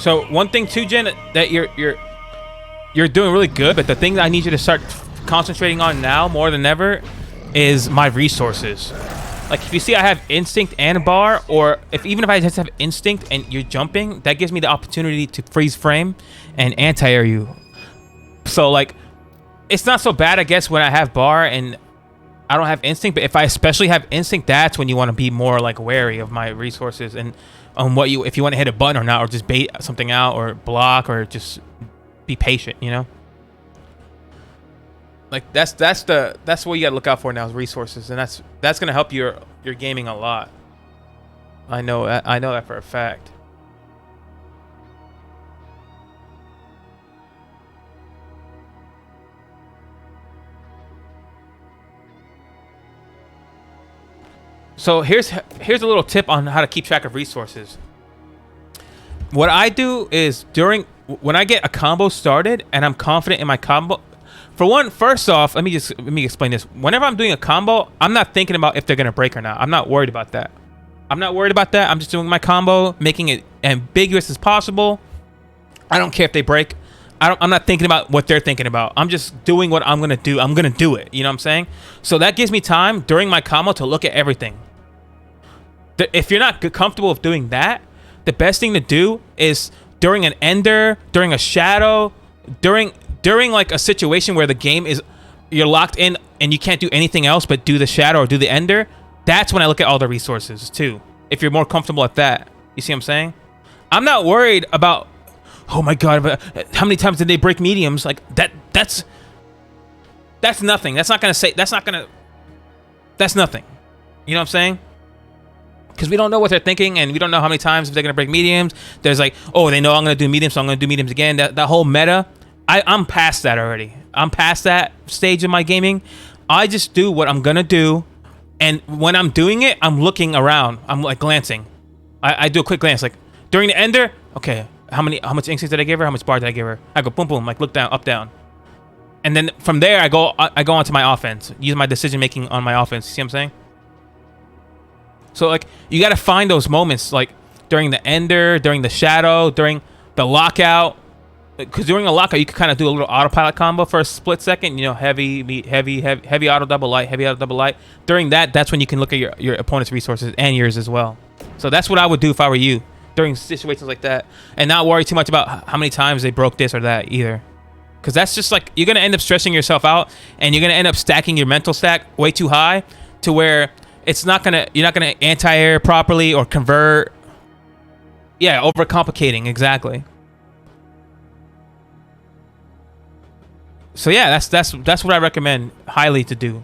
So one thing too, Jen, that you're doing really good, but the thing that I need you to start concentrating on now more than ever is my resources. Like if you see I have instinct and bar, or even if I just have instinct and you're jumping, that gives me the opportunity to freeze frame and anti-air you. So like it's not so bad, I guess, when I have bar and I don't have instinct, but if I especially have instinct, that's when you want to be more like wary of my resources and on what if you want to hit a button or not, or just bait something out or block, or just be patient, you know? Like that's what you gotta look out for now is resources, and that's gonna help your gaming a lot. I know that for a fact. So here's a little tip on how to keep track of resources. What I do is when I get a combo started and I'm confident in my combo. First off, let me explain this. Whenever I'm doing a combo, I'm not thinking about if they're gonna break or not. I'm not worried about that. I'm just doing my combo, making it ambiguous as possible. I don't care if they break. I'm not thinking about what they're thinking about. I'm just doing what I'm gonna do. I'm gonna do it. You know what I'm saying? So that gives me time during my combo to look at everything. If you're not comfortable with doing that, the best thing to do is during an ender, during a shadow, during like a situation where the game is, you're locked in and you can't do anything else but do the shadow or do the ender, that's when I look at all the resources too. If you're more comfortable at that, you see what I'm saying? I'm not worried about, oh my god, but how many times did they break mediums? Like that's nothing. That's nothing. You know what I'm saying? Because we don't know what they're thinking, and we don't know how many times if they're gonna break mediums. There's like, oh, they know I'm gonna do mediums, so I'm gonna do mediums again. That whole meta, I'm past that already. I'm past that stage of my gaming. I just do what I'm gonna do, and when I'm doing it, I'm looking around. I'm like glancing. I do a quick glance, like during the ender. Okay, how much instinct did I give her? How much bar did I give her? I go boom boom, like look down, up down, and then from there I go onto my offense. Use my decision making on my offense. You see what I'm saying? So like you gotta find those moments, like during the ender, during the shadow, during the lockout. Because during a lockout, you can kind of do a little autopilot combo for a split second. You know, heavy auto double light, heavy auto double light. During that's when you can look at your opponent's resources and yours as well. So that's what I would do if I were you during situations like that, and not worry too much about how many times they broke this or that either. Because that's just like you're gonna end up stressing yourself out, and you're gonna end up stacking your mental stack way too high to where you're not gonna anti-air properly or convert. Yeah, overcomplicating, exactly. So yeah, that's what I recommend highly to do.